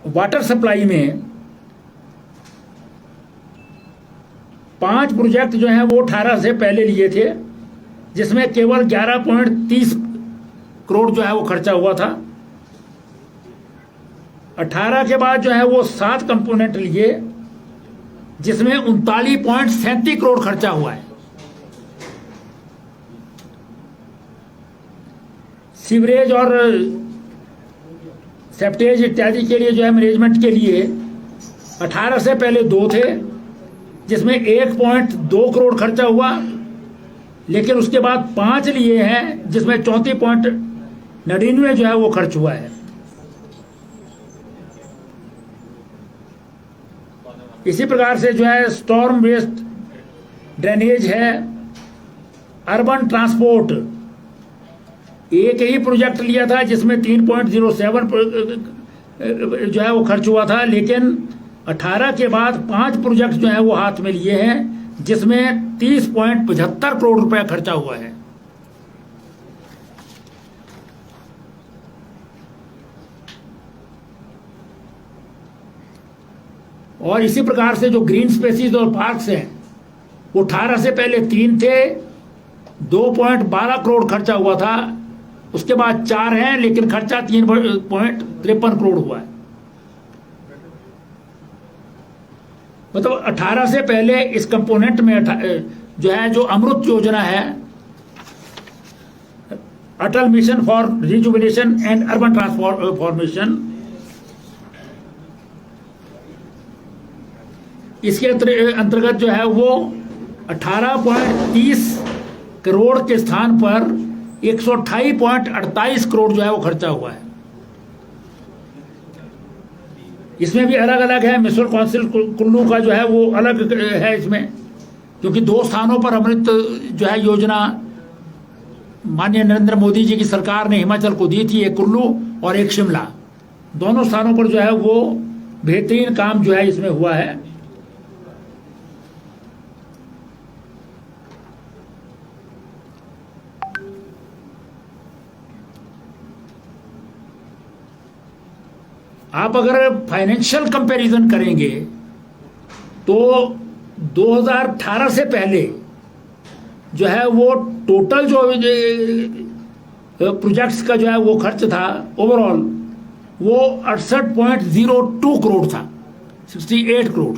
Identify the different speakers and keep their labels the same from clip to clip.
Speaker 1: Water supply में 5 project जो हैं वो 18 से पहले लिए थे, जिसमें केवल 11.30 करोड़ जो है वो खर्चा हुआ था। 18 के बाद जो है वो 7 कंपोनेंट लिए, जिसमें 39.37 करोड़ खर्चा हुआ है। सीवरेज और सेप्टेज इत्यादि के लिए जो है मैनेजमेंट के लिए 18 से पहले 2 थे, जिसमें 1.2 करोड़ खर्चा हुआ, लेकिन उसके बाद 5 लिए हैं, जिसमें 34.99 जो है वो खर्च हुआ है। इसी प्रकार से जो है स्टॉर्म वेस्ट ड्रेनेज है, अर्बन ट्रांसपोर्ट एक ही प्रोजेक्ट लिया था, जिसमें 3.07 जो है वो खर्च हुआ था, लेकिन 18 के बाद 5 प्रोजेक्ट जो है वो हाथ में लिए हैं, जिसमें 30.75 करोड़ रुपया खर्चा हुआ है। और इसी प्रकार से जो ग्रीन स्पेसीज और पार्क्स हैं, वो 18 से पहले 3 थे, 2.12 करोड़ खर्चा हुआ था। उसके बाद 4 हैं, लेकिन खर्चा 3.53 करोड़ हुआ है। मतलब 18 से पहले इस कंपोनेंट में जो है जो अमृत योजना है, Atal mission for rejuvenation and urban transformation, इसके अंतर्गत जो है वो 18.30 करोड़ के स्थान पर 128.48 करोड़ जो है वो खर्चा हुआ है। इसमें भी अलग अलग है। म्यूनिसिपल काउंसिल कुल्लू का जो है वो अलग है इसमें, क्योंकि 2 स्थानों पर अमृत जो है योजना माननीय नरेंद्र मोदी जी की सरकार ने हिमाचल को दी थी, एक कुल्लू और एक शिमला। दोनों स्थानों पर जो है वो बेहतरीन काम जो है इसमें हुआ है। आप अगर फाइनेंशियल कंपैरिजन करेंगे तो 2018 से पहले जो है वो टोटल जो प्रोजेक्ट्स का जो है वो खर्च था ओवरऑल वो 68.02 करोड़ था, 68 करोड़।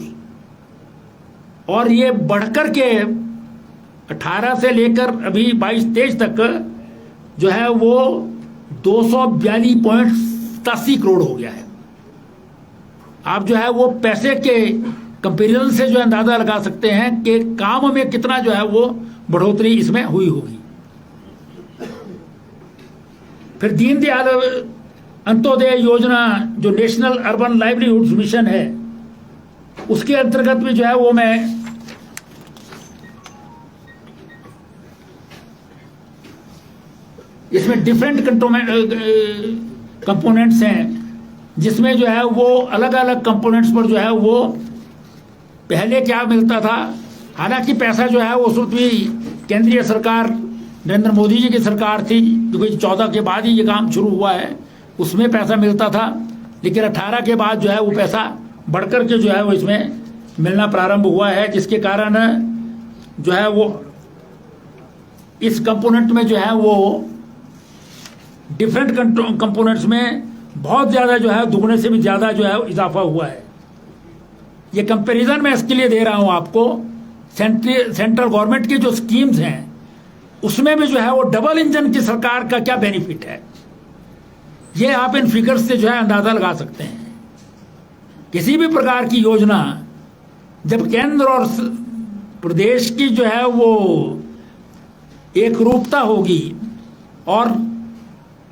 Speaker 1: और ये बढ़कर के 18 से लेकर अभी 22-23 तक जो है वो 242.87 करोड़ हो गया है। आप जो है वो पैसे के कंपैरिजन से जो अंदाजा लगा सकते हैं कि काम में कितना जो है वो बढ़ोतरी इसमें हुई होगी। फिर दीनदयाल अंत्योदय योजना जो नेशनल अर्बन लाइवलीहुड मिशन है, उसके अंतर्गत भी जो है वो मैं इसमें डिफरेंट कंपोनेंट्स हैं, जिसमें जो है वो अलग अलग कंपोनेंट्स पर जो है वो पहले क्या मिलता था। हालांकि पैसा जो है वो उस वक्त भी केंद्रीय सरकार नरेंद्र मोदी जी की सरकार थी, क्योंकि 14 के बाद ही ये काम शुरू हुआ है, उसमें पैसा मिलता था। लेकिन 18 के बाद जो है वो पैसा बढ़कर के जो है वो इसमें मिलना प्रारंभ हुआ है, जिसके कारण जो है वो इस कंपोनेंट में जो है वो डिफरेंट कंपोनेंट्स में बहुत ज़्यादा जो है दुगने से भी ज़्यादा जो है इजाफा हुआ है। ये कंपैरिजन मैं इसके लिए दे रहा हूँ आपको, सेंट्रल गवर्नमेंट की जो स्कीम्स हैं उसमें भी जो है वो डबल इंजन की सरकार का क्या बेनिफिट है, ये आप इन फिगर्स से जो है अंदाजा लगा सकते हैं। किसी भी प्रकार की योजना जब केंद्र और प्रदेश की जो है वो एक रूपता होगी और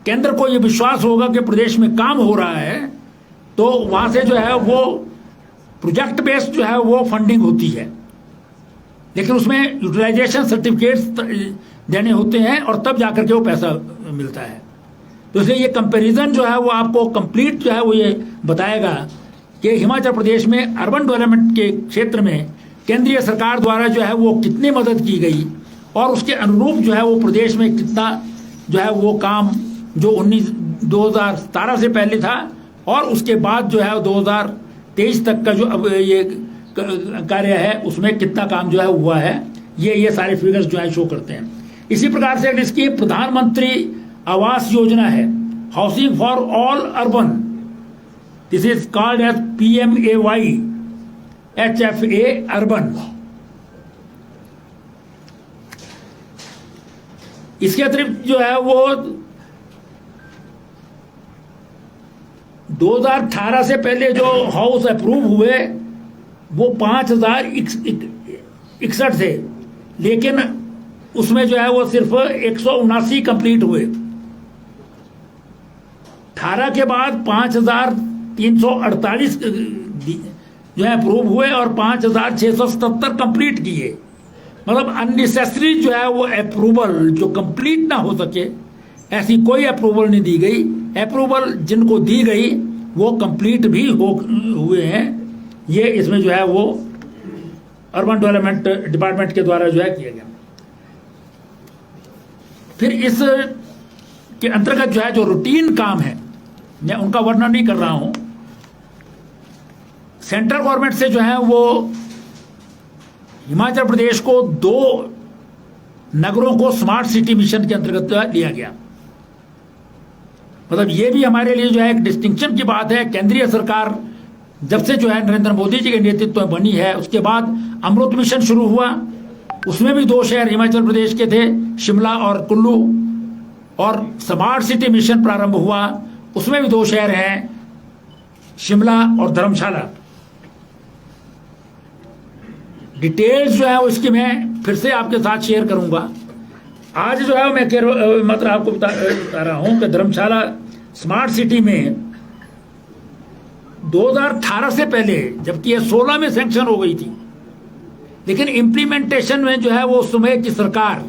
Speaker 1: केंद्र को ये विश्वास होगा कि प्रदेश में काम हो रहा है, तो वहां से जो है वो प्रोजेक्ट बेस्ड जो है वो फंडिंग होती है। लेकिन उसमें यूटिलाइजेशन सर्टिफिकेट्स देने होते हैं और तब जाकर के वो पैसा मिलता है। तो इसलिए ये कंपैरिजन जो है वो आपको कंप्लीट जो है वो ये बताएगा कि हिमाचल प्रदेश में अर्बन डेवलपमेंट के क्षेत्र में केंद्रीय सरकार द्वारा जो है वो कितनी मदद की गई और उसके अनुरूप जो है वो प्रदेश में कितना जो है वो काम जो 2017 से पहले था और उसके बाद जो है 2023 तक का जो अब ये कार्य है उसमें कितना काम जो है हुआ है, ये सारे फिगर्स जो है शो करते हैं। इसी प्रकार से इसकी प्रधानमंत्री आवास योजना है, housing for all urban, this is called as PMAY HFA urban. इसके अतिरिक्त जो है वो 2018 से पहले जो हाउस अप्रूव हुए वो 5061 थे, लेकिन उसमें जो है वो सिर्फ 179 कंप्लीट हुए। 18 के बाद 5348 जो है अप्रूव हुए और 5677 कंप्लीट किए। मतलब अननेसेसरी जो है वो अप्रूवल जो कंप्लीट ना हो सके ऐसी कोई अप्रूवल नहीं दी गई। अप्रूवल जिनको दी गई वो कंप्लीट भी हुए हैं। ये इसमें जो है वो अर्बन डेवलपमेंट डिपार्टमेंट के द्वारा जो है किया गया। फिर इस के अंतर्गत जो है जो रूटीन काम है, मैं उनका वर्णन नहीं कर रहा हूं। सेंट्रल गवर्नमेंट से जो है वो हिमाचल प्रदेश को 2 नगरों को स्मार्ट सिटी मिशन के अंतर्गत लिया गया। मतलब ये भी हमारे लिए जो है एक डिस्टिंक्शन की बात है। केंद्रीय सरकार जब से जो है नरेंद्र मोदी जी के नेतृत्व में बनी है, उसके बाद अमृत मिशन शुरू हुआ, उसमें भी 2 शहर हिमाचल प्रदेश के थे, शिमला और कुल्लू। और स्मार्ट सिटी मिशन प्रारंभ हुआ, उसमें भी 2 शहर हैं, शिमला और धर्मशाला। डिटेल्स जो है उसकी मैं फिर से आपके साथ शेयर करूंगा। आज जो है मैं मतलब आपको बता रहा हूं कि धर्मशाला स्मार्ट सिटी में 2018 से पहले, जबकि ये 16 में सैंक्शन हो गई थी, लेकिन इम्प्लीमेंटेशन में जो है वो उस समय की सरकार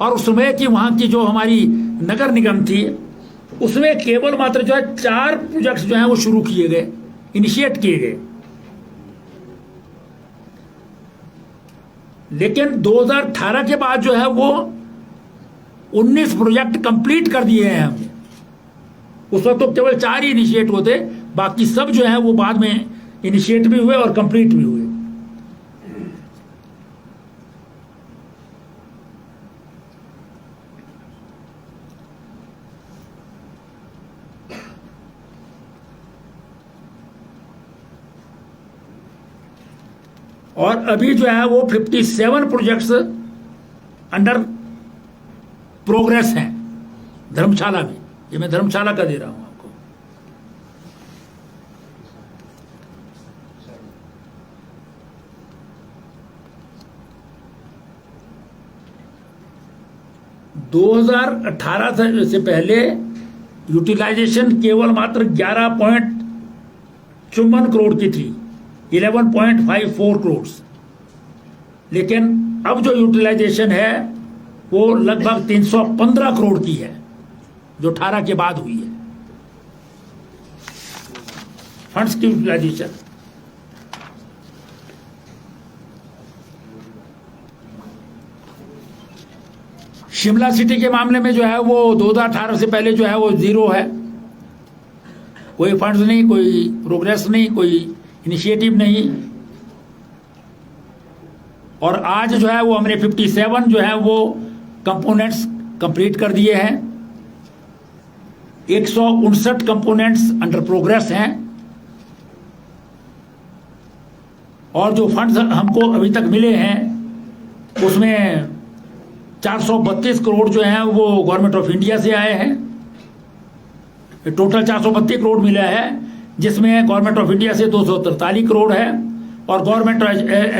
Speaker 1: और उस समय की वहां की जो हमारी नगर निगम थी, उसमें केवल मात्र जो है 4 प्रोजेक्ट्स जो है वो शुरू किए गए, इनिशिएट किए गए। लेकिन 2018 के बाद जो है वो 19 प्रोजेक्ट कंप्लीट कर दिए हैं हमने। उस वक्त तो केवल 4 ही इनिशिएट होते, बाकी सब जो है वो बाद में इनिशिएट भी हुए और कंप्लीट भी हुए। और अभी जो है वो 57 प्रोजेक्ट्स अंडर प्रोग्रेस हैं धर्मशाला में। ये मैं धर्मशाला का दे रहा हूं आपको। (2018) से पहले यूटिलाइजेशन केवल मात्र 11.54 करोड़ की थी, 11.54 करोड़। लेकिन अब जो यूटिलाइजेशन है वो लगभग 315 करोड़ की है, जो 18 के बाद हुई है फंड्स की यूटिलाइजेशन। शिमला सिटी के मामले में जो है वो 2018 से पहले जो है वो 0 है, कोई फंड्स नहीं, कोई प्रोग्रेस नहीं, कोई इनिशिएटिव नहीं। और आज जो है वो हमने 57 जो है वो कंपोनेंट्स कंप्लीट कर दिए हैं, 159 कंपोनेंट्स अंडर प्रोग्रेस हैं। और जो फंड्स हमको अभी तक मिले हैं उसमें 432 करोड़ जो हैं वो गवर्नमेंट ऑफ इंडिया से आए हैं। टोटल 432 करोड़ मिला है, जिसमें गवर्नमेंट ऑफ इंडिया से 243 करोड़ है और गवर्नमेंट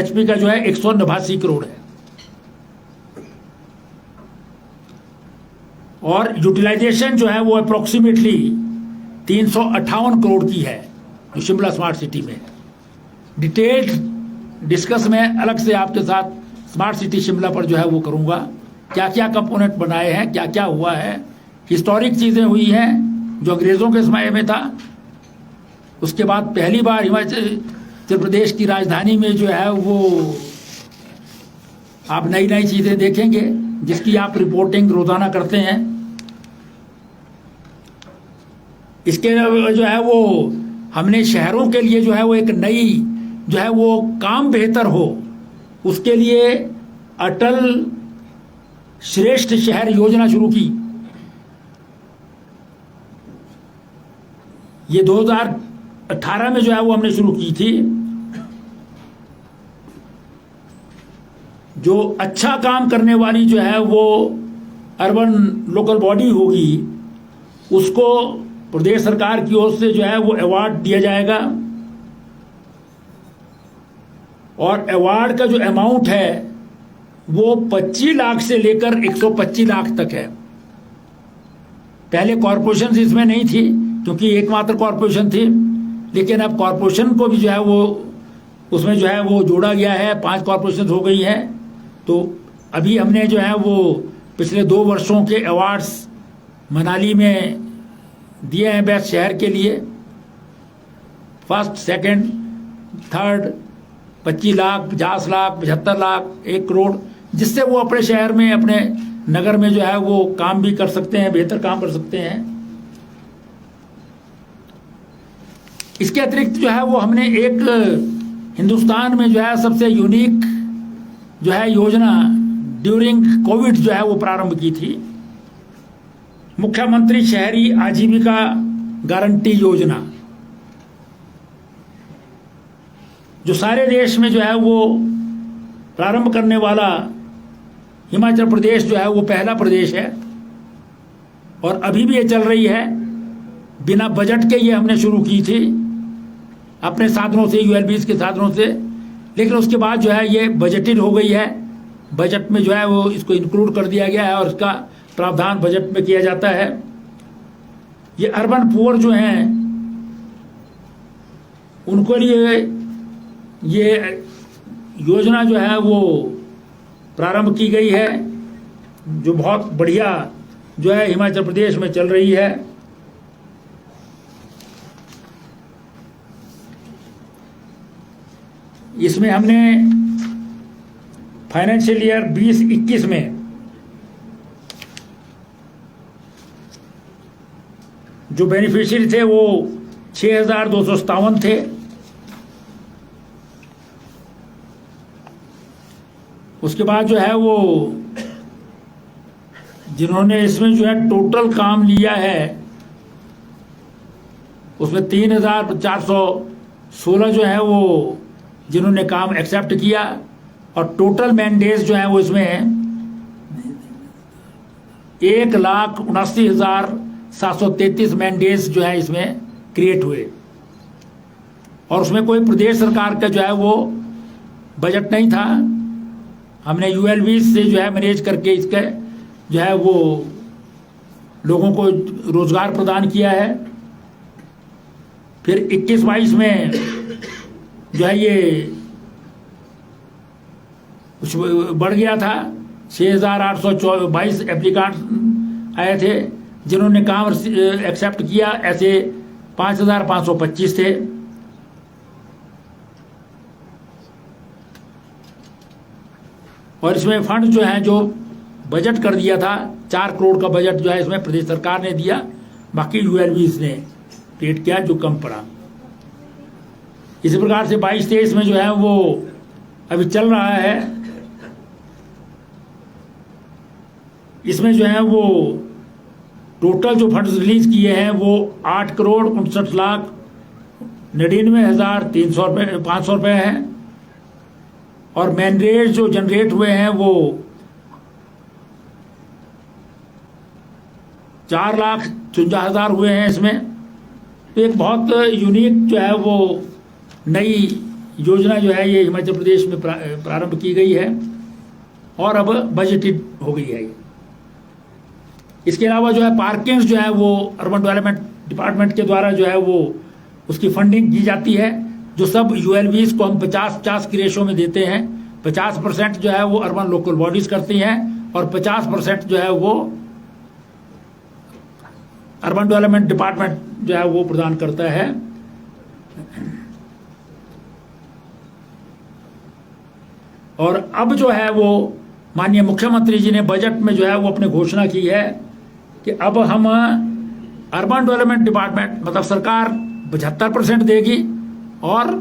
Speaker 1: HP का जो है 189 करोड़ है। और यूटिलाइजेशन जो है वो अप्रोक्सीमेटली 358 करोड़ की है जो शिमला स्मार्ट सिटी में। डिटेल्ड डिस्कस में अलग से आपके साथ स्मार्ट सिटी शिमला पर जो है वो करूंगा, क्या क्या कंपोनेंट बनाए हैं, क्या क्या हुआ है। हिस्टोरिक चीज़ें हुई हैं जो अंग्रेज़ों के समय में था। उसके बाद पहली बार हिमाचल प्रदेश की राजधानी में जो है वो आप नई नई चीज़ें देखेंगे, जिसकी आप रिपोर्टिंग रोजाना करते हैं। इसके जो है वो हमने शहरों के लिए जो है वो एक नई जो है वो काम बेहतर हो उसके लिए अटल श्रेष्ठ शहर योजना शुरू की। ये 2018 में जो है वो हमने शुरू की थी। जो अच्छा काम करने वाली जो है वो अर्बन लोकल बॉडी होगी उसको प्रदेश सरकार की ओर से जो है वो अवार्ड दिया जाएगा, और अवार्ड का जो अमाउंट है वो 25 लाख से लेकर 125 लाख तक है। पहले कॉरपोरेशन इसमें नहीं थी क्योंकि एकमात्र कॉरपोरेशन थी, लेकिन अब कॉरपोरेशन को भी जो है वो उसमें जो है वो जोड़ा गया है, 5 कॉरपोरेशन हो गई है। तो अभी हमने जो है वो पिछले 2 वर्षों के अवार्ड्स मनाली में दिए हैं बेस्ट शहर के लिए, first, second, third, 25 lakh, 50 lakh, 75 lakh, 1 crore, जिससे वो अपने शहर में अपने नगर में जो है वो काम भी कर सकते हैं, बेहतर काम कर सकते हैं। इसके अतिरिक्त जो है वो हमने एक हिंदुस्तान में जो है सबसे यूनिक जो है योजना ड्यूरिंग कोविड जो है वो प्रारंभ की थी, मुख्यमंत्री शहरी आजीविका गारंटी योजना, जो सारे देश में जो है वो प्रारंभ करने वाला हिमाचल प्रदेश जो है वो पहला प्रदेश है, और अभी भी ये चल रही है। बिना बजट के ये हमने शुरू की थी अपने साधनों से, यूएलबीज के साधनों से, लेकिन उसके बाद जो है ये बजटेड हो गई है। बजट में जो है वो इसको इंक्लूड कर दिया गया है और इसका प्रावधान बजट में किया जाता है। ये अर्बन पुअर जो हैं उनको लिए ये योजना जो है वो प्रारंभ की गई है, जो बहुत बढ़िया जो है हिमाचल प्रदेश में चल रही है। इसमें हमने फाइनेंशियल ईयर 20-21 में जो बेनिफिशियरी थे वो 6,257 थे। उसके बाद जो है वो जिन्होंने इसमें जो है टोटल काम लिया है उसमें 3,416 जो है वो जिन्होंने काम एक्सेप्ट किया, और टोटल मैंडेट्स जो है वो इसमें 1,79,733 मैंडेट्स जो है इसमें क्रिएट हुए, और उसमें कोई प्रदेश सरकार का जो है वो बजट नहीं था। हमने यूएलबी से जो है मैनेज करके इसके जो है वो लोगों को रोजगार प्रदान किया है। फिर 21-22 में जो है ये कुछ बढ़ गया था, 6,822 एप्लीकेंट आए थे जिन्होंने काम एक्सेप्ट किया, ऐसे 5,525 थे। और इसमें फंड जो है जो बजट कर दिया था 4 करोड़ का बजट जो है इसमें प्रदेश सरकार ने दिया, बाकी यूएलबीज ने पेड किया जो कम पड़ा। इसी प्रकार से 22-23 में जो है वो अभी चल रहा है। इसमें जो है वो टोटल जो फंड्स रिलीज किए हैं वो 8,59,99,500 रुपये हैं, और मैंडेट जो जनरेट हुए हैं वो 4,54,000 हुए हैं इसमें। तो एक बहुत यूनिक जो है वो नई योजना जो है ये हिमाचल प्रदेश में प्रारंभ की गई है, और अब बजटेड हो गई है ये। इसके अलावा जो है पार्किंग्स जो है वो अर्बन डेवलपमेंट डिपार्टमेंट के द्वारा जो है वो उसकी फंडिंग की जाती है, जो सब यूएलबीज को हम 50-50 की रेशो में देते हैं। 50% जो है वो अर्बन लोकल बॉडीज करती हैं, और 50% जो है वो अर्बन डेवलपमेंट डिपार्टमेंट जो है वो प्रदान करता है। और अब जो है वो माननीय मुख्यमंत्री जी ने बजट में जो है वो अपनी घोषणा की है कि अब हम अर्बन डेवलपमेंट डिपार्टमेंट मतलब सरकार 75% देगी और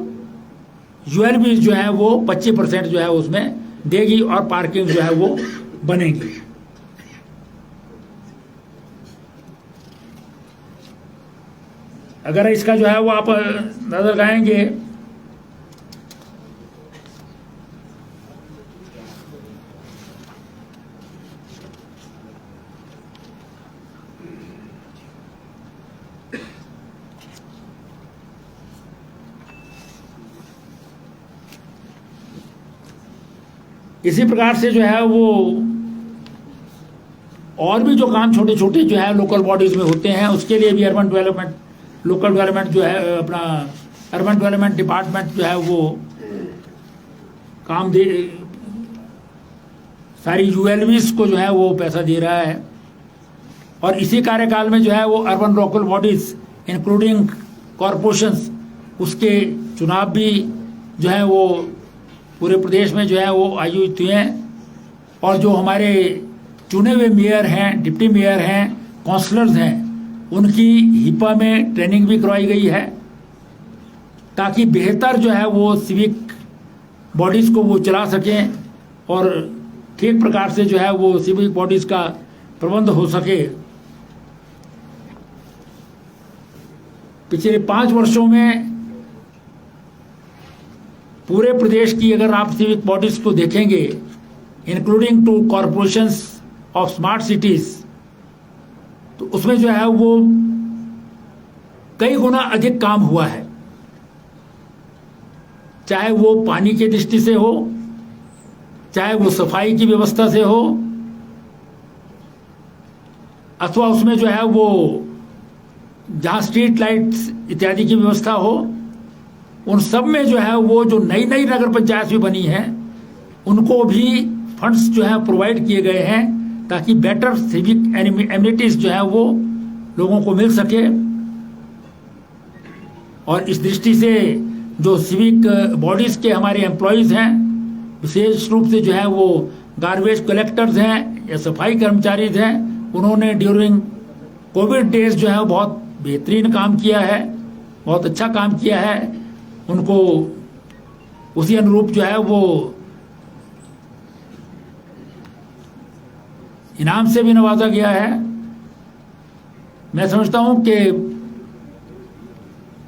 Speaker 1: यूएलबी जो है वो 25% जो है उसमें देगी और पार्किंग जो है वो बनेगी। अगर इसका जो है वो आप नजर लगाएंगे इसी प्रकार से जो है वो और भी जो काम छोटे छोटे जो है लोकल बॉडीज में होते हैं उसके लिए भी अर्बन डेवलपमेंट लोकल डेवलपमेंट जो है अपना अर्बन डेवलपमेंट डिपार्टमेंट जो है वो काम दे सारी यूएलबीज को जो है वो पैसा दे रहा है। और इसी कार्यकाल में जो है वो urban local bodies including corporations उसके चुनाव भी जो है वो पूरे प्रदेश में जो है वो आयोजित हुए हैं। और जो हमारे चुने हुए मेयर हैं, डिप्टी मेयर हैं, काउंसलर्स हैं, उनकी हिपा में ट्रेनिंग भी करवाई गई है ताकि बेहतर जो है वो सिविक बॉडीज़ को वो चला सकें और ठीक प्रकार से जो है वो सिविक बॉडीज़ का प्रबंध हो सके। पिछले 5 वर्षों में पूरे प्रदेश की अगर आप सिविक बॉडीज को देखेंगे including two corporations of smart cities तो उसमें जो है वो कई गुना अधिक काम हुआ है, चाहे वो पानी की दृष्टि से हो, चाहे वो सफाई की व्यवस्था से हो, अथवा उसमें जो है वो जहां स्ट्रीट लाइट्स इत्यादि की व्यवस्था हो। उन सब में जो है वो जो नई नई नगर पंचायत भी बनी हैं उनको भी फंड्स जो है प्रोवाइड किए गए हैं ताकि बेटर सिविक एमिनिटीज जो है वो लोगों को मिल सके। और इस दृष्टि से जो सिविक बॉडीज के हमारे एम्प्लॉयज हैं, विशेष रूप से जो है वो गार्बेज कलेक्टर्स हैं या सफाई कर्मचारी हैं, उन्होंने ड्यूरिंग कोविड डेज जो है बहुत बेहतरीन काम किया है, बहुत अच्छा काम किया है। उनको उसी अनुरूप जो है वो इनाम से भी नवाजा गया है। मैं समझता हूं कि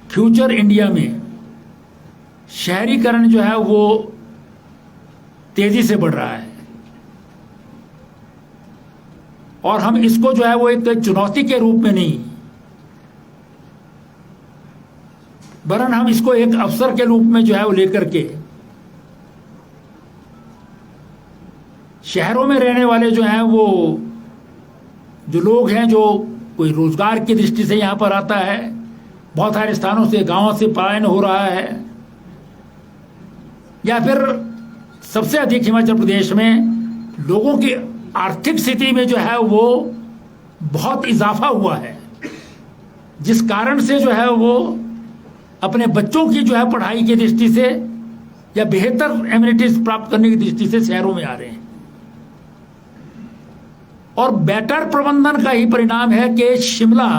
Speaker 1: फ्यूचर इंडिया में शहरीकरण जो है वो तेजी से बढ़ रहा है और हम इसको जो है वो एक चुनौती के रूप में नहीं वरन हम इसको एक अवसर के रूप में जो है वो लेकर के शहरों में रहने वाले जो हैं वो जो लोग हैं जो कोई रोजगार की दृष्टि से यहाँ पर आता है, बहुत सारे स्थानों से गांवों से पलायन हो रहा है, या फिर सबसे अधिक हिमाचल प्रदेश में लोगों की आर्थिक स्थिति में जो है वो बहुत इजाफा हुआ है, जिस कारण से जो है वो अपने बच्चों की जो है पढ़ाई की दृष्टि से या बेहतर एमिनिटीज प्राप्त करने की दृष्टि से शहरों में आ रहे हैं। और बेटर प्रबंधन का ही परिणाम है कि शिमला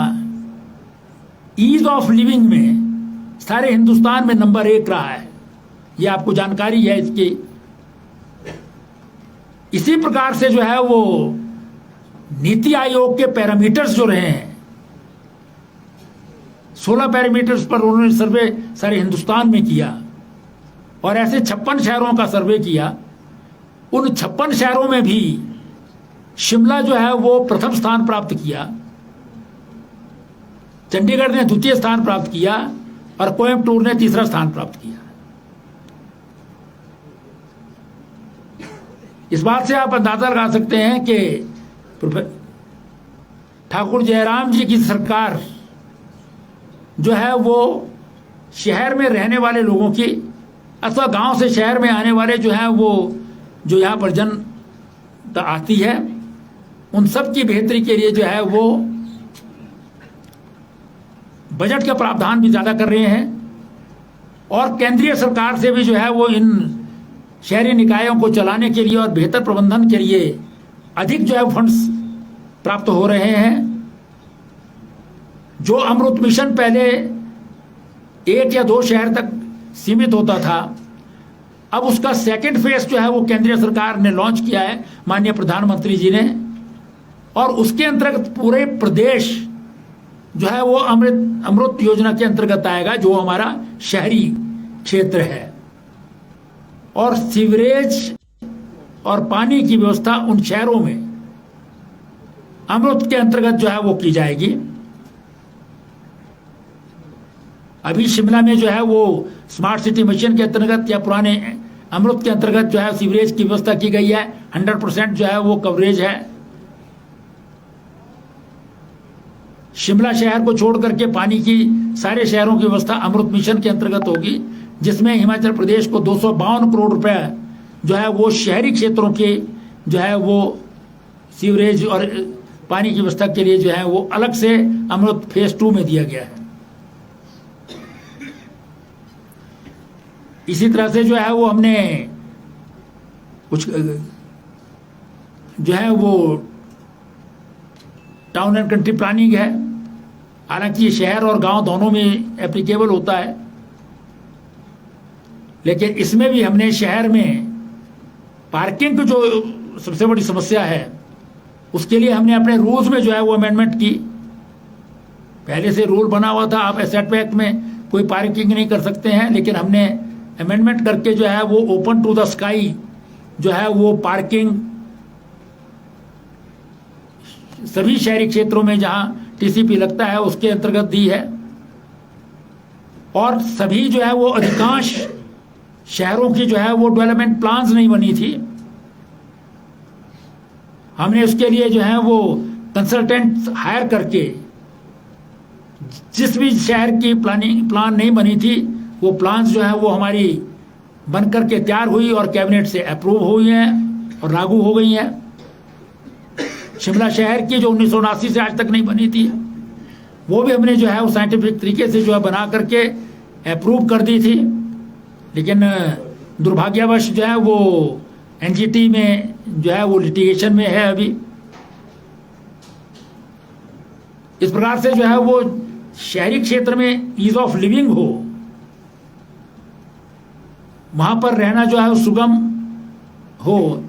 Speaker 1: ईज ऑफ लिविंग में सारे हिंदुस्तान में नंबर 1 रहा है, ये आपको जानकारी है इसकी। इसी प्रकार से जो है वो नीति आयोग के पैरामीटर्स जो रहे हैं, 16 पैरामीटर्स पर उन्होंने सर्वे सारे हिंदुस्तान में किया और ऐसे 56 शहरों का सर्वे किया। उन 56 शहरों में भी शिमला जो है वो प्रथम स्थान प्राप्त किया, चंडीगढ़ ने द्वितीय स्थान प्राप्त किया और कोयम्बटूर ने तीसरा स्थान प्राप्त किया। इस बात से आप अंदाजा लगा सकते हैं कि ठाकुर जयराम जी की सरकार जो है वो शहर में रहने वाले लोगों की अथवा गांव से शहर में आने वाले जो हैं वो जो यहाँ पर जन आती है उन सब की बेहतरी के लिए जो है वो बजट का प्रावधान भी ज़्यादा कर रहे हैं और केंद्रीय सरकार से भी जो है वो इन शहरी निकायों को चलाने के लिए और बेहतर प्रबंधन के लिए अधिक जो है फंड्स प्राप्त हो रहे हैं। जो अमृत मिशन पहले 1 या 2 शहर तक सीमित होता था, अब उसका सेकंड फेज जो है वो केंद्रीय सरकार ने लॉन्च किया है, माननीय प्रधानमंत्री जी ने, और उसके अंतर्गत पूरे प्रदेश जो है वो अमृत योजना के अंतर्गत आएगा, जो हमारा शहरी क्षेत्र है। और सीवरेज और पानी की व्यवस्था उन शहरों में अमृत के अंतर्गत जो है वो की जाएगी। अभी शिमला में जो है वो स्मार्ट सिटी मिशन के अंतर्गत या पुराने अमृत के अंतर्गत जो है सीवरेज की व्यवस्था की गई है। 100% जो है वो कवरेज है। शिमला शहर को छोड़ करके पानी की सारे शहरों की व्यवस्था अमृत मिशन के अंतर्गत होगी, जिसमें हिमाचल प्रदेश को 252 करोड़ रुपए जो है वो शहरी क्षेत्रों के जो है वो सीवरेज और पानी की व्यवस्था के लिए जो है वो अलग से अमृत फेज 2 में दिया गया है। इसी तरह से जो है वो हमने कुछ जो है वो टाउन एंड कंट्री प्लानिंग है, हालांकि ये शहर और गांव दोनों में एप्लीकेबल होता है, लेकिन इसमें भी हमने शहर में पार्किंग की जो सबसे बड़ी समस्या है उसके लिए हमने अपने रूल्स में जो है वो अमेंडमेंट की। पहले से रूल बना हुआ था, आप एसेट एक्ट में कोई पार्किंग नहीं कर सकते हैं, लेकिन हमने अमेंडमेंट करके जो है वो ओपन टू द स्काई जो है वो पार्किंग सभी शहरी क्षेत्रों में जहां टीसीपी लगता है उसके अंतर्गत दी है। और सभी जो है वो अधिकांश शहरों की जो है वो डेवलपमेंट प्लान्स नहीं बनी थी, हमने उसके लिए जो है वो कंसल्टेंट हायर करके जिस भी शहर की प्लान नहीं बनी थी वो प्लान्स जो है वो हमारी बन करके तैयार हुई और कैबिनेट से अप्रूव हुई हैं और लागू हो गई हैं। शिमला शहर की जो 1979 से आज तक नहीं बनी थी वो भी हमने जो है वो साइंटिफिक तरीके से जो है बना करके अप्रूव कर दी थी, लेकिन दुर्भाग्यवश जो है वो एनजीटी में जो है वो लिटिगेशन में है अभी। इस प्रकार से जो है वो शहरी क्षेत्र में ईज ऑफ लिविंग हो, वहां पर रहना जो है वो सुगम हो,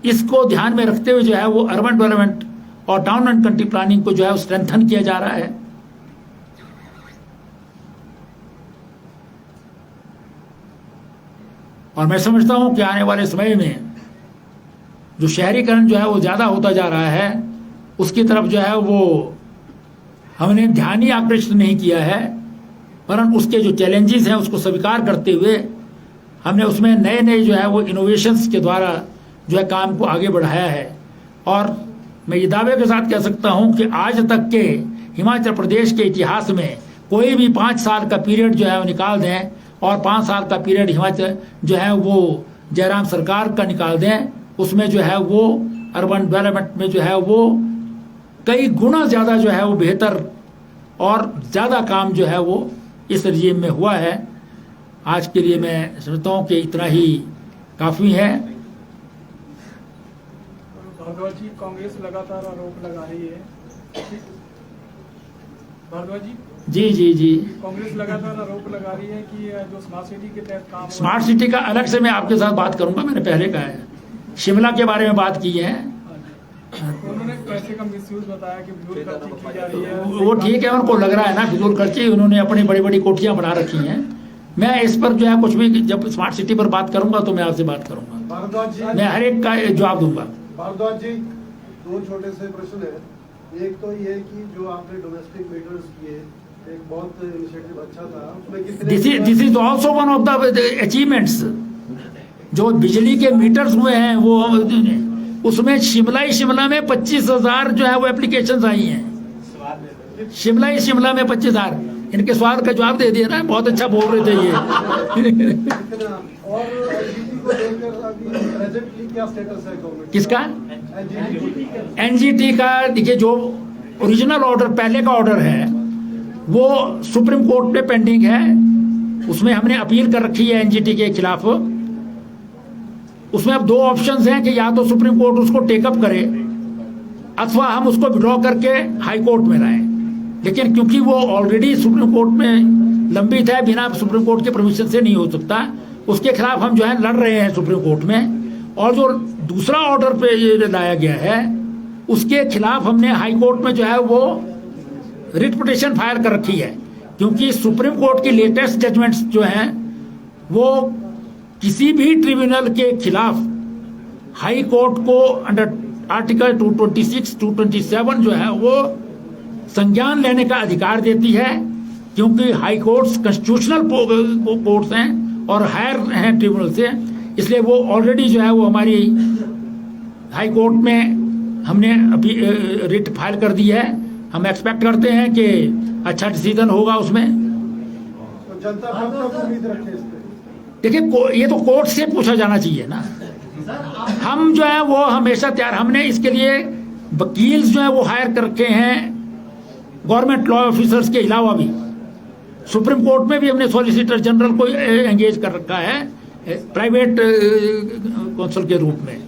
Speaker 1: इसको ध्यान में रखते हुए जो है वो अर्बन डेवलपमेंट और टाउन एंड कंट्री प्लानिंग को जो है वो स्ट्रेंथन किया जा रहा है। और मैं समझता हूं कि आने वाले समय में जो शहरीकरण जो है वो ज्यादा होता जा रहा है उसकी तरफ जो है वो हमने ध्यान ही आकृष्ट नहीं किया है, वरन उसके जो चैलेंजेस हैं उसको स्वीकार करते हुए हमने उसमें नए नए जो है वो इनोवेशंस के द्वारा जो है काम को आगे बढ़ाया है। और मैं ये दावे के साथ कह सकता हूं कि आज तक के हिमाचल प्रदेश के इतिहास में कोई भी 5 साल का पीरियड जो है वो निकाल दें और 5 साल का पीरियड हिमाचल जो है वो जयराम सरकार का निकाल दें, उसमें जो है वो अर्बन डेवलपमेंट में जो है वो कई गुना ज़्यादा जो है वो बेहतर और ज़्यादा काम जो है वो इस रजीम में हुआ है। आज के लिए मैं समझता हूँ कि इतना ही काफ़ी है।
Speaker 2: भारद्वाज जी, कांग्रेस लगातार आरोप लगा रही है। भारद्वाज जी
Speaker 1: जी जी
Speaker 2: कांग्रेस लगातार आरोप लगा रही है कि जो स्मार्ट सिटी के तहत काम,
Speaker 1: स्मार्ट सिटी का अलग से मैं आपके साथ बात करूंगा, मैंने पहले कहा है। शिमला के बारे में बात की है,
Speaker 2: उन्होंने पैसे का मिसयूज बताया कि फिजूल खर्ची की जा रही है।
Speaker 1: वो ठीक है, उनको लग रहा है ना फिजूल खर्ची, उन्होंने अपनी बड़ी बड़ी कोठियां बना रखी हैं। मैं इस पर जो है कुछ भी जब स्मार्ट सिटी पर बात करूंगा तो मैं आपसे बात करूंगा,
Speaker 3: भारद्वाज जी,
Speaker 1: मैं हर एक का जवाब दूंगा।
Speaker 3: भारद्वाज जी, 2 छोटे से प्रश्न है। एक तो ये कि जो आपने डोमेस्टिक मीटर्स किए, एक बहुत इनिशिएटिव अच्छा था, उसमें कितने
Speaker 1: this is also one of the achievements. जो बिजली के मीटर्स हुए हैं वो उसमें शिमला में 25,000 जो है वो एप्लीकेशंस आई हैं। शिमला में 25,000। इनके सवाल का जवाब दे दिया ना, बहुत अच्छा बोल रहे थे ये।
Speaker 3: और एनजीटी को लेकर अभी प्रेजेंटली क्या स्टेटस है गवर्नमेंट
Speaker 1: किसका?
Speaker 3: एनजीटी
Speaker 1: का देखिए, जो ओरिजिनल ऑर्डर पहले का ऑर्डर है वो सुप्रीम कोर्ट में पेंडिंग है, उसमें हमने अपील कर रखी है एनजीटी के खिलाफ। उसमें अब 2 ऑप्शंस हैं कि या तो सुप्रीम कोर्ट उसको टेकअप करे अथवा हम उसको विड्रॉ करके हाई कोर्ट में लाएं। लेकिन क्योंकि वो ऑलरेडी सुप्रीम कोर्ट में लंबित है, बिना सुप्रीम कोर्ट के परमिशन से नहीं हो सकता, उसके खिलाफ हम जो है लड़ रहे हैं सुप्रीम कोर्ट में। और जो दूसरा ऑर्डर पे ये लाया गया है उसके खिलाफ हमने हाई कोर्ट में जो है वो रिट पिटीशन फाइल कर रखी है, क्योंकि सुप्रीम कोर्ट की लेटेस्ट जजमेंट्स जो हैं वो किसी भी ट्रिब्यूनल के खिलाफ हाई कोर्ट को अंडर आर्टिकल 226, 227 जो है वो संज्ञान लेने का अधिकार देती है, क्योंकि हाई कोर्ट्स कॉन्स्टिट्यूशनल कोर्ट्स हैं और हायर हैं ट्रिब्यूनल से। इसलिए वो ऑलरेडी जो है वो हमारी हाई कोर्ट में हमने अभी रिट फाइल कर दी है। हम एक्सपेक्ट करते हैं कि अच्छा डिसीजन होगा उसमें।
Speaker 3: तो जनता कब तक उम्मीद रखे इस पे?
Speaker 1: देखिए ये तो कोर्ट से पूछा जाना चाहिए ना। हम जो है वो हमेशा तैयार, हमने इसके लिए वकील जो है वो हायर कर रखे हैं, गवर्नमेंट लॉ ऑफिसर्स के अलावा भी। सुप्रीम कोर्ट में भी हमने सॉलिसिटर जनरल को एंगेज कर रखा है प्राइवेट काउंसिल के रूप में।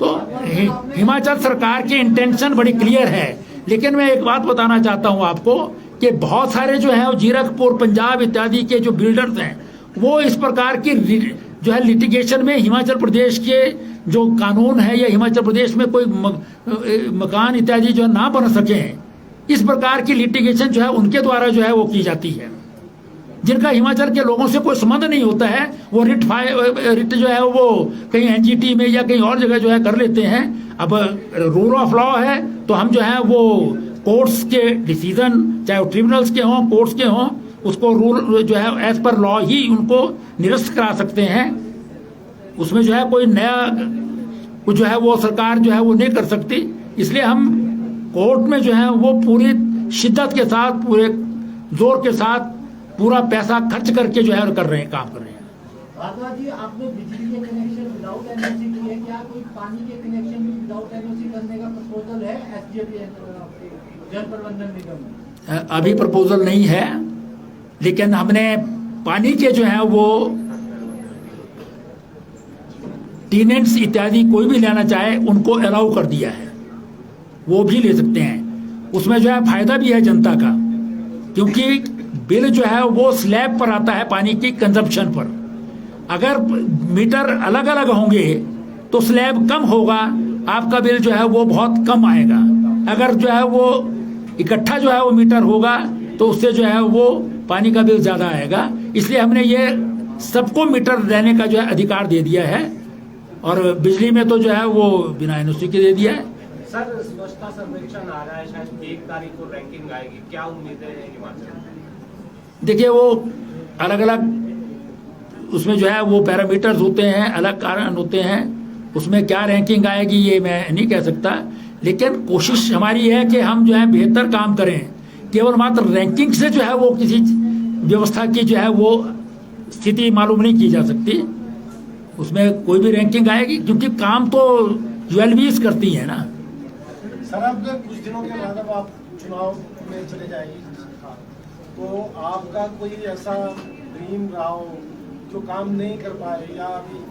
Speaker 1: तो हिमाचल सरकार की इंटेंशन बड़ी क्लियर है, लेकिन मैं एक बात बताना चाहता हूं आपको कि बहुत सारे जो है जीरकपुर, पंजाब इत्यादि के जो बिल्डर्स हैं वो इस प्रकार की जो है लिटिगेशन में हिमाचल प्रदेश के जो कानून है या हिमाचल प्रदेश में कोई मकान इत्यादि जो ना बन सके, इस प्रकार की लिटिगेशन जो है उनके द्वारा जो है वो की जाती है, जिनका हिमाचल के लोगों से कोई संबंध नहीं होता है। वो रिट जो है वो कहीं एनजीटी में या कहीं और जगह जो है कर लेते हैं। अब रूल ऑफ लॉ है तो हम जो है वो कोर्ट्स के डिसीजन, चाहे वो ट्रिब्यूनल्स के हों, कोर्ट्स के हों, उसको रूल जो है एज पर लॉ ही उनको निरस्त करा सकते हैं। उसमें जो है कोई नया कुछ जो है वो सरकार जो है वो नहीं कर सकती। इसलिए हम कोर्ट में जो है वो पूरी शिद्दत के साथ, पूरे जोर के साथ, पूरा पैसा खर्च करके जो है कर रहे हैं, काम कर रहे हैं।
Speaker 4: भारद्वाज जी, आपने बिजली के कनेक्शन विदाउट एनओसी किए, क्या कोई पानी के कनेक्शन भी विदाउट एनओसी करने का प्रपोजल है एसडीएम जल प्रबंधन निगम में?
Speaker 1: अभी प्रपोजल नहीं है, लेकिन हमने पानी के जो है वो टेनेंट्स इत्यादि कोई भी लेना चाहे उनको अलाउ कर दिया है, वो भी ले सकते हैं। उसमें जो है फायदा भी है जनता का, क्योंकि बिल जो है वो स्लैब पर आता है पानी की कंजप्शन पर। अगर मीटर अलग अलग होंगे तो स्लैब कम होगा, आपका बिल जो है वो बहुत कम आएगा। अगर जो है वो इकट्ठा जो है वो मीटर होगा तो उससे जो है वो पानी का बिल ज्यादा आएगा। इसलिए हमने ये सबको मीटर देने का जो है अधिकार दे दिया है, और बिजली में तो जो है वो बिना एनओसी के दे दिया है।
Speaker 5: सर, स्वच्छता सर्वेक्षण आ रहा है, शायद 1 तारीख को रैंकिंग आएगी, क्या उम्मीदें हैं हिमाचल?
Speaker 1: देखिए वो अलग अलग उसमें जो है वो पैरामीटर्स होते हैं, अलग कारण होते हैं, उसमें क्या रैंकिंग आएगी ये मैं नहीं कह सकता। लेकिन कोशिश हमारी है कि हम जो है बेहतर काम करें। केवल मात्र रैंकिंग से जो है वो किसी व्यवस्था की जो है वो स्थिति मालूम नहीं की जा सकती। उसमें कोई भी रैंकिंग आएगी, क्योंकि काम तो यूएलबीज करती है ना।
Speaker 3: सर, अब कुछ दिनों के बाद अब आप चुनाव में चले जाएंगे, तो आपका कोई ऐसा ड्रीम रहा हो जो काम नहीं कर पाए या अभी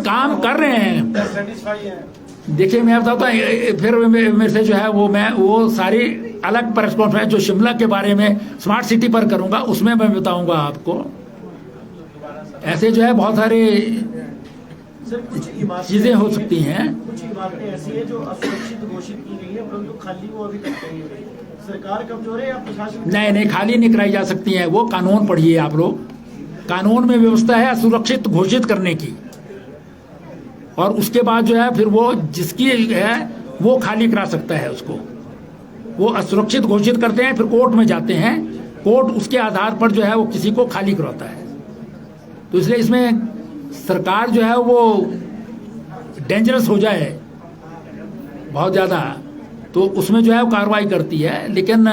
Speaker 1: काम कर रहे हैं,
Speaker 3: सेटिस्फाई है?
Speaker 1: देखिए मैं बताता हूँ, फिर मेरे से जो है वो मैं वो सारी अलग प्रेस कॉन्फ्रेंस जो शिमला के बारे में स्मार्ट सिटी पर करूंगा उसमें मैं बताऊंगा आपको। ऐसे जो है बहुत सारे चीजें हो सकती हैं।
Speaker 6: कुछ इमारतें ऐसी है जो असुरक्षित घोषित की गई है, परंतु खाली वो अभी तक नहीं हुई। सरकार कमजोर है या प्रशासन?
Speaker 1: नहीं, खाली नहीं कराई जा सकती है। वो कानून पढ़िए आप लोग, कानून में व्यवस्था है असुरक्षित घोषित करने की, और उसके बाद जो है फिर वो जिसकी है वो खाली करा सकता है उसको। वो असुरक्षित घोषित करते हैं, फिर कोर्ट में जाते हैं, कोर्ट उसके आधार पर जो है वो किसी को खाली कराता है। तो इसलिए इसमें सरकार जो है वो डेंजरस हो जाए बहुत ज़्यादा तो उसमें जो है वो कार्रवाई करती है, लेकिन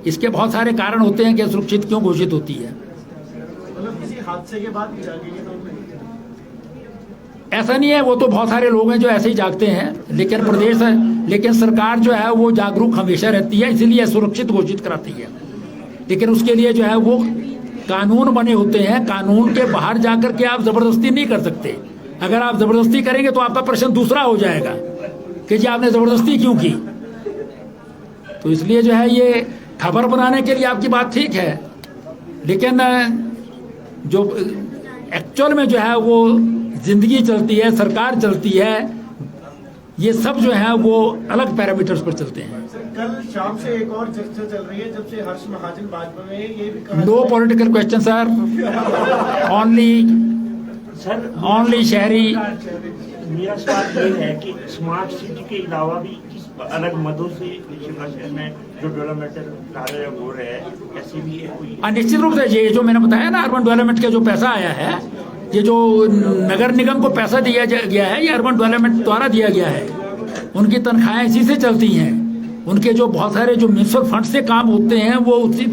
Speaker 1: इसके बहुत सारे कारण होते हैं कि असुरक्षित क्यों घोषित होती है।
Speaker 6: मतलब किसी हादसे के बाद जागेंगे तो
Speaker 1: ऐसा नहीं है, वो तो बहुत सारे लोग हैं जो ऐसे ही जागते हैं, लेकिन सरकार जो है वो जागरूक हमेशा रहती है, इसीलिए सुरक्षित घोषित कराती है। लेकिन उसके लिए जो है वो कानून बने होते हैं, कानून के बाहर जाकर के आप जबरदस्ती नहीं कर सकते। अगर आप जबरदस्ती करेंगे तो आपका प्रश्न दूसरा हो जाएगा कि जी आपने जबरदस्ती क्यों की। तो तो इसलिए जो है ये खबर बनाने के लिए आपकी बात ठीक है, लेकिन जो एक्चुअल में जो है वो जिंदगी चलती है, सरकार चलती है, ये सब जो है वो अलग पैरामीटर्स पर चलते हैं।
Speaker 6: सर, कल शाम से एक और चर्चा चल रही है, जब से हर्ष महाजन भाजपा में है, ये भी कहा
Speaker 1: no political question sir, only शहरी।
Speaker 7: मेरा सवाल ये है कि स्मार्ट सिटी के अलावा भी किस अलग मदों से शिमला शहर में जो डेवलपमेंटल कार्य हो रहे हैं, ऐसे भी है कोई?
Speaker 1: निश्चित रूप से ये जो मैंने बताया ना, अर्बन डेवलपमेंट का जो पैसा आया है, ये जो नगर निगम को पैसा दिया गया है, ये अर्बन डेवलपमेंट द्वारा दिया गया है। उनकी तनख्वाहें इसी से चलती हैं, उनके जो बहुत सारे जो म्यूनसिपल फंड से काम होते हैं वो उसी